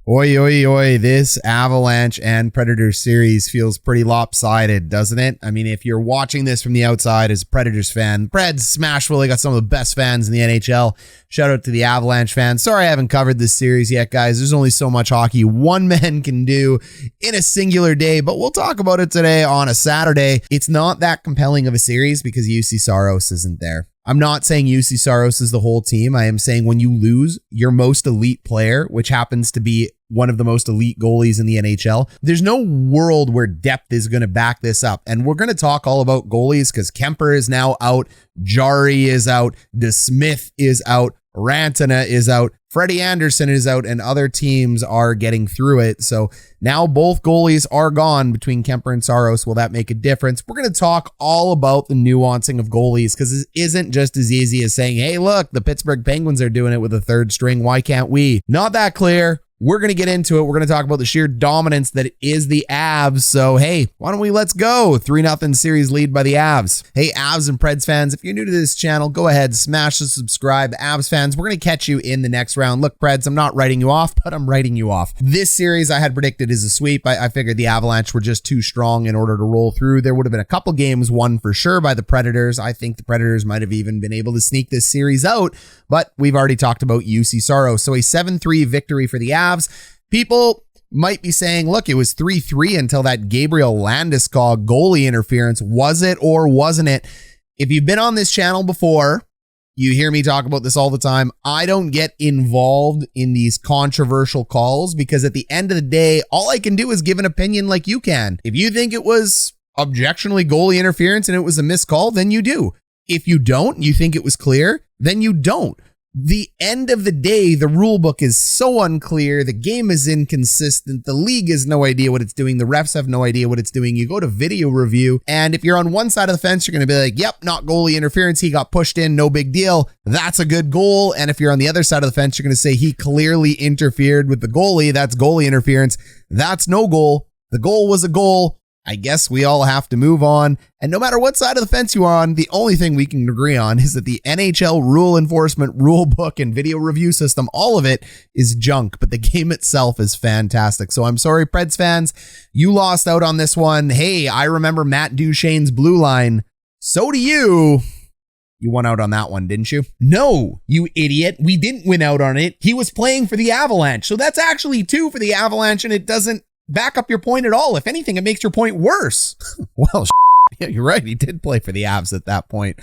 Oi, oi, oi, this Avalanche and Predators series feels pretty lopsided, doesn't it? I mean, if you're watching this from the outside as a Predators fan, Preds, Smashville, they got some of the best fans in the NHL. Shout out to the Avalanche fans. Sorry I haven't covered this series yet, guys. There's only so much hockey one man can do in a singular day, but we'll talk about it today on a Saturday. It's not that compelling of a series because Jussu Sarros isn't there. I'm not saying Jussu Sarros is the whole team. I am saying when you lose your most elite player, which happens to be one of the most elite goalies in the NHL, there's no world where depth is going to back this up. And we're going to talk all about goalies because Kuemper is now out, Jarry is out, DeSmith is out, Rantanen is out, Freddie Anderson is out, and other teams are getting through it. So now both goalies are gone between Kuemper and Sarros. Will that make a difference? We're going to talk all about the nuancing of goalies because it isn't just as easy as saying, hey, look, the Pittsburgh Penguins are doing it with a third string. Why can't we? Not that clear. We're going to get into it. We're going to talk about the sheer dominance that is the Avs. So, hey, why don't we let's go? 3-0 series lead by the Avs. Hey, Avs and Preds fans, if you're new to this channel, go ahead, smash the subscribe. Avs fans, we're going to catch you in the next round. Look, Preds, I'm not writing you off, but I'm writing you off. This series I had predicted is a sweep. I figured the Avalanche were just too strong in order to roll through. There would have been a couple games won for sure by the Predators. I think the Predators might have even been able to sneak this series out, but we've already talked about Jussu Sarros. So a 7-3 victory for the Avs. People might be saying, look, it was 3-3 until that Gabriel Landeskog goalie interference. Was it or wasn't it? If you've been on this channel before, you hear me talk about this all the time. I don't get involved in these controversial calls because at the end of the day, all I can do is give an opinion like you can. If you think it was objectionably goalie interference and it was a missed call, then you do. If you don't, you think it was clear, then you don't. The end of the day, the rule book is so unclear. The game is inconsistent. The league has no idea what it's doing. The refs have no idea what it's doing. You go to video review, and if you're on one side of the fence, you're going to be like, yep, not goalie interference. He got pushed in. No big deal. That's a good goal. And if you're on the other side of the fence, you're going to say he clearly interfered with the goalie. That's goalie interference. That's no goal. The goal was a goal. I guess we all have to move on. And no matter what side of the fence you are on, the only thing we can agree on is that the NHL rule enforcement rule book and video review system, all of it is junk, but the game itself is fantastic. So I'm sorry, Preds fans, you lost out on this one. Hey, I remember Matt Duchene's blue line. So do you. You won out on that one, didn't you? No, you idiot. We didn't win out on it. He was playing for the Avalanche. So that's actually 2 for the Avalanche, and it doesn't back up your point at all. If anything, it makes your point worse. Well, yeah, you're right. He did play for the Avs at that point.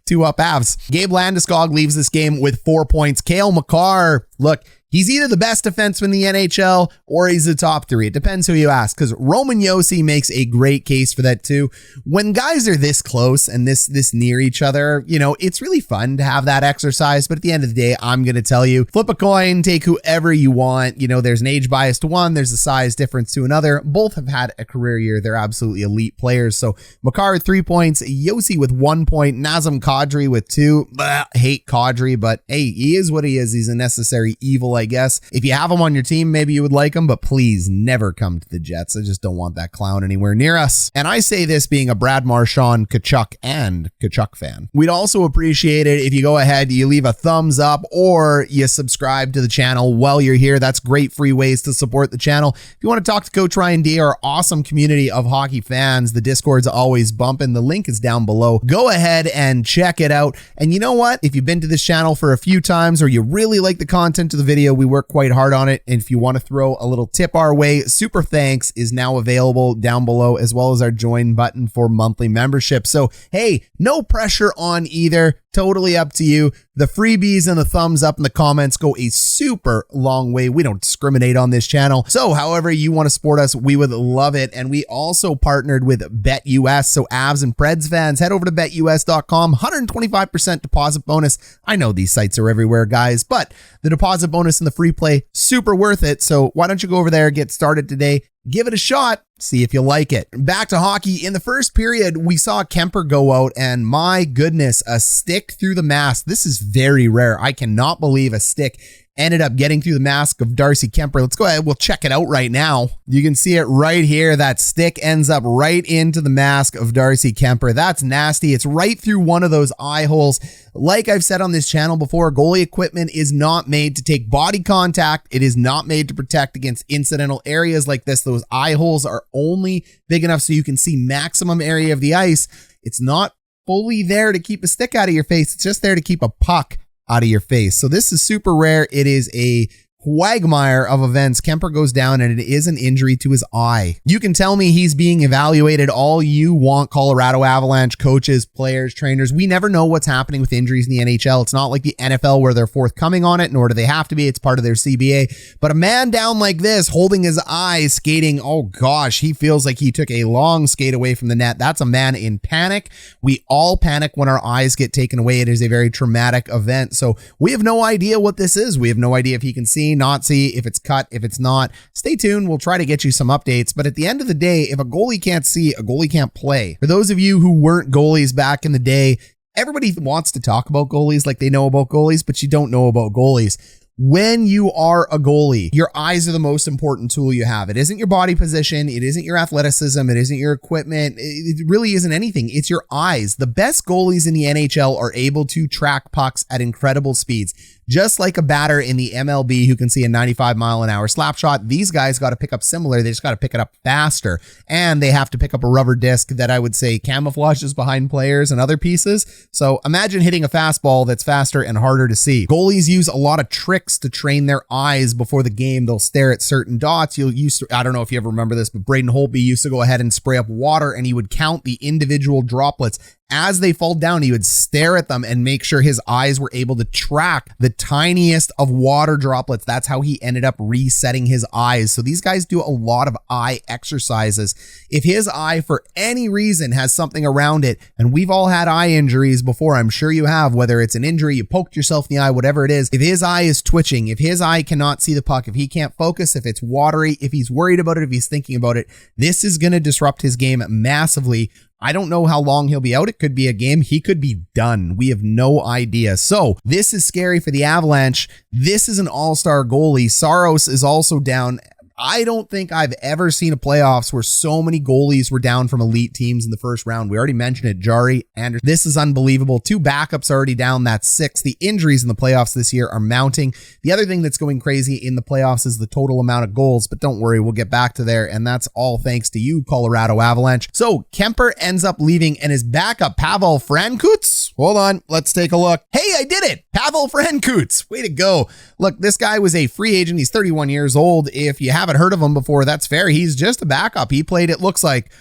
2 up Avs. Gabe Landeskog leaves this game with 4 points. Cale Makar, look, he's either the best defenseman in the NHL or he's the top 3. It depends who you ask, because Roman Josi makes a great case for that too. When guys are this close and this near each other, you know, it's really fun to have that exercise. But at the end of the day, I'm going to tell you, flip a coin, take whoever you want. You know, there's an age bias to one, there's a size difference to another. Both have had a career year. They're absolutely elite players. So Makar with 3 points, Josi with 1 point, Nazem Kadri with 2. Hate Kadri, but hey, he is what he is. He's a necessary evil, I guess. If you have him on your team, maybe you would like him, but please never come to the Jets. I just don't want that clown anywhere near us. And I say this being a Brad Marchand, Tkachuk fan. We'd also appreciate it if you go ahead, you leave a thumbs up or you subscribe to the channel while you're here. That's great free ways to support the channel. If you want to talk to Coach Ryan D, our awesome community of hockey fans, the Discord's always bumping. The link is down below. Go ahead and check it out. And you know what? If you've been to this channel for a few times or you really like the content of the video, we work quite hard on it. And if you want to throw a little tip our way, Super Thanks is now available down below, as well as our join button for monthly membership. So, hey, no pressure on either. Totally up to you. The freebies and the thumbs up and the comments go a super long way. We don't discriminate on this channel. So however you want to support us, we would love it. And we also partnered with BetUS. So Avs and Preds fans, head over to betus.com. 125% deposit bonus. I know these sites are everywhere, guys, but the deposit bonus and the free play, super worth it. So why don't you go over there, get started today, give it a shot. See if you like it. Back to hockey. In the first period, we saw Kuemper go out, and my goodness, a stick through the mask. This is very rare. I cannot believe a stick ended up getting through the mask of Darcey Kuemper. Let's go ahead. We'll check it out right now. You can see it right here. That stick ends up right into the mask of Darcey Kuemper. That's nasty. It's right through one of those eye holes. Like I've said on this channel before, goalie equipment is not made to take body contact. It is not made to protect against incidental areas like this. Those eye holes are only big enough so you can see maximum area of the ice. It's not fully there to keep a stick out of your face. It's just there to keep a puck out of your face. So this is super rare. It is a quagmire of events. Kuemper goes down, and it is an injury to his eye. You can tell me he's being evaluated all you want, Colorado Avalanche coaches, players, trainers. We never know what's happening with injuries in the NHL. It's not like the NFL where they're forthcoming on it, nor do they have to be. It's part of their CBA. But a man down like this, holding his eye, skating, oh gosh, he feels like he took a long skate away from the net. That's a man in panic. We all panic when our eyes get taken away. It is a very traumatic event. So we have no idea what this is. We have no idea if he can see, not see, if it's cut, if it's not. Stay tuned. We'll try to get you some updates. But at the end of the day, if a goalie can't see, a goalie can't play. For those of you who weren't goalies back in the day, everybody wants to talk about goalies like they know about goalies, but you don't know about goalies. When you are a goalie, your eyes are the most important tool you have. It isn't your body position. It isn't your athleticism. It isn't your equipment. It really isn't anything. It's your eyes. The best goalies in the NHL are able to track pucks at incredible speeds. Just like a batter in the MLB who can see a 95-mile-an-hour slap shot, these guys got to pick up similar. They just got to pick it up faster. And they have to pick up a rubber disc that I would say camouflages behind players and other pieces. So imagine hitting a fastball that's faster and harder to see. Goalies use a lot of tricks to train their eyes before the game. They'll stare at certain dots. I don't know if you ever remember this, but Braden Holtby used to go ahead and spray up water, and he would count the individual droplets. As they fall down, he would stare at them and make sure his eyes were able to track the tiniest of water droplets. That's how he ended up resetting his eyes. So these guys do a lot of eye exercises. If his eye, for any reason, has something around it, and we've all had eye injuries before, I'm sure you have, whether it's an injury, you poked yourself in the eye, whatever it is, if his eye is twitching, if his eye cannot see the puck, if he can't focus, if it's watery, if he's worried about it, if he's thinking about it, this is going to disrupt his game massively. I don't know how long he'll be out. It could be a game. He could be done. We have no idea. So this is scary for the Avalanche. This is an all-star goalie. Sarros is also down. I don't think I've ever seen a playoffs where so many goalies were down from elite teams in the first round. We already mentioned it, Jari, Anderson. This is unbelievable. 2 backups already down. That's 6. The injuries in the playoffs this year are mounting. The other thing that's going crazy in the playoffs is the total amount of goals, but don't worry, we'll get back to there, and that's all thanks to you, Colorado Avalanche. So Kuemper ends up leaving, and his backup, Pavel Francouz. Hold on, let's take a look. Hey, I did it! Pavel Francouz. Way to go. Look, this guy was a free agent. He's 31 years old. If you haven't heard of him before, that's fair. He's just a backup. He played, it looks like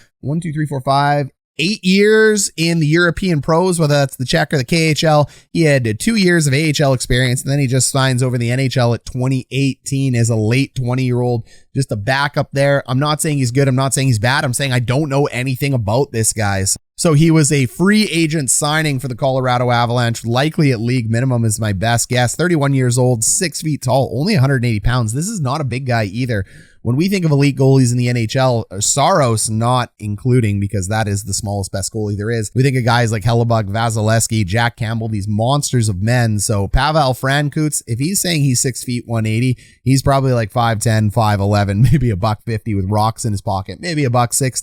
8 years in the European pros, whether that's the Czech or the KHL. He had 2 years of AHL experience, and then he just signs over the NHL at 2018 as a late 20-year-old, just a backup there. I'm not saying he's good. I'm not saying he's bad. I'm saying I don't know anything about this guy. So he was a free agent signing for the Colorado Avalanche, likely at league minimum is my best guess. 31 years old, 6 feet tall, only 180 pounds. This is not a big guy either. When we think of elite goalies in the NHL, Sarros not including, because that is the smallest, best goalie there is. We think of guys like Hellebuck, Vasilevsky, Jack Campbell, these monsters of men. So Pavel Francouz, if he's saying he's 6 feet, 180, he's probably like 5'10", 5'11", maybe a $150 with rocks in his pocket, maybe a $160.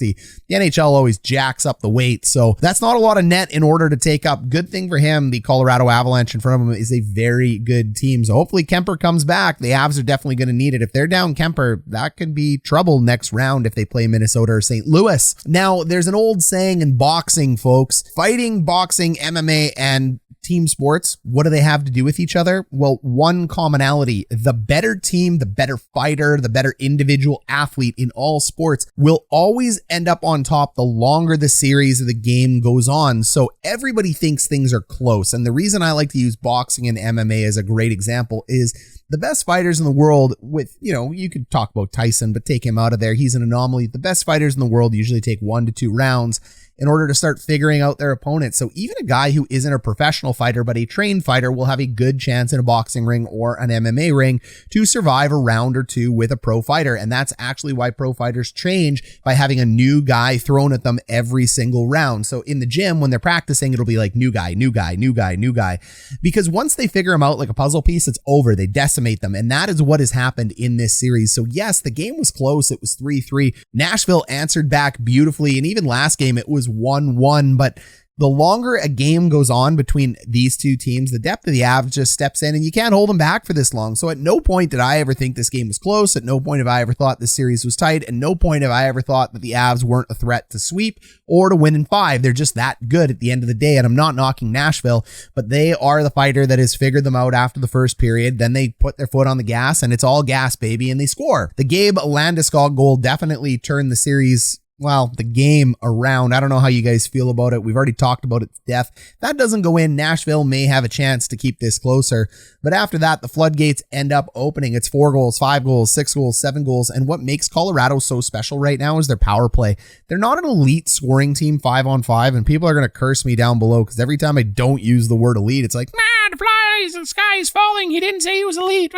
The NHL always jacks up the weight. So that's not a lot of net in order to take up. Good thing for him, the Colorado Avalanche in front of him is a very good team. So hopefully Kuemper comes back. The Avs are definitely going to need it. If they're down Kuemper, that could be trouble next round if they play Minnesota or St. Louis. Now, there's an old saying in boxing, folks. Fighting, boxing, MMA, and team sports, what do they have to do with each other? Well, one commonality: the better team, the better fighter, the better individual athlete in all sports will always end up on top the longer the series of the game goes on. So everybody thinks things are close. And the reason I like to use boxing and MMA as a great example is the best fighters in the world with, you could talk about Tyson, but take him out of there. He's an anomaly. The best fighters in the world usually take 1 to 2 rounds. in order to start figuring out their opponents. So even a guy who isn't a professional fighter, but a trained fighter, will have a good chance in a boxing ring or an MMA ring to survive a round or two with a pro fighter. And that's actually why pro fighters change by having a new guy thrown at them every single round. So in the gym, when they're practicing, it'll be like new guy, new guy, new guy, new guy. Because once they figure them out like a puzzle piece, it's over. They decimate them. And that is what has happened in this series. So yes, the game was close. It was 3-3. Nashville answered back beautifully. And even last game, it was 1-1. But the longer a game goes on between these two teams, the depth of the Avs just steps in, and you can't hold them back for this long. So at no point did I ever think this game was close. At no point have I ever thought this series was tight. At no point have I ever thought that the Avs weren't a threat to sweep or to win in 5. They're just that good at the end of the day. And I'm not knocking Nashville, but they are the fighter that has figured them out after the first period. Then they put their foot on the gas, and it's all gas, baby, and they score. The Gabe Landeskog goal definitely turned the series, well, the game around. I don't know how you guys feel about it. We've already talked about it to death. If that doesn't go in, Nashville may have a chance to keep this closer. But after that, the floodgates end up opening. It's 4 goals, 5 goals, 6 goals, 7 goals. And what makes Colorado so special right now is their power play. They're not an elite scoring team 5-on-5, and people are going to curse me down below because every time I don't use the word elite, it's like, the sky is falling. He didn't say he was elite.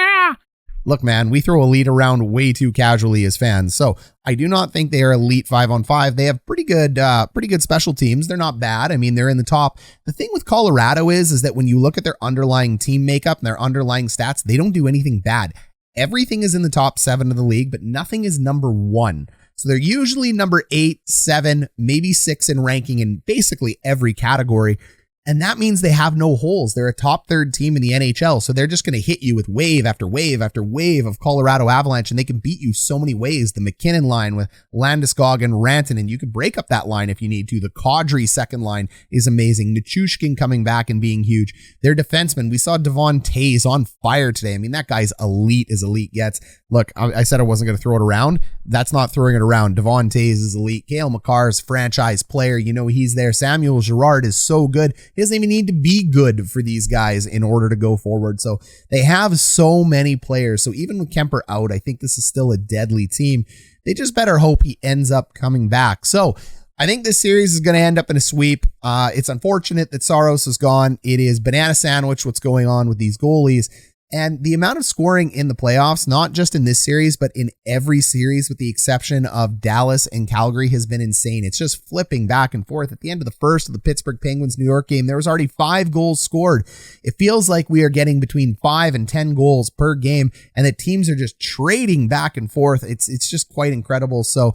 Look, man, we throw elite around way too casually as fans. So I do not think they are elite 5-on-5. They have pretty good special teams. They're not bad. I mean, they're in the top. The thing with Colorado is that when you look at their underlying team makeup and their underlying stats, they don't do anything bad. Everything is in the top 7 of the league, but nothing is number 1. So they're usually number 8, 7, maybe 6 in ranking in basically every category. And that means they have no holes. They're a top 3rd team in the NHL. So they're just going to hit you with wave after wave after wave of Colorado Avalanche. And they can beat you so many ways. The MacKinnon line with Landeskog and Rantanen, you can break up that line if you need to. The Kadri second line is amazing. Nichushkin coming back and being huge. Their defensemen, we saw Devon Toews on fire today. I mean, that guy's elite as elite gets. Look, I said I wasn't going to throw it around. That's not throwing it around. Devon Toews is elite. Cale Makar is franchise player. You know he's there. Samuel Girard is so good. He doesn't even need to be good for these guys in order to go forward. So they have so many players. So even with Kuemper out, I think this is still a deadly team. They just better hope he ends up coming back. So I think this series is going to end up in a sweep. It's unfortunate that Sarros is gone. It is banana sandwich what's going on with these goalies. And the amount of scoring in the playoffs, not just in this series, but in every series with the exception of Dallas and Calgary, has been insane. It's just flipping back and forth. At the end of the first of the Pittsburgh Penguins-New York game, there was already 5 goals scored. It feels like we are getting between 5 and 10 goals per game, and the teams are just trading back and forth. It's just quite incredible. So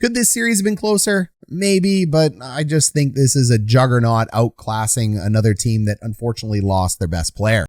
could this series have been closer? Maybe, but I just think this is a juggernaut outclassing another team that unfortunately lost their best player.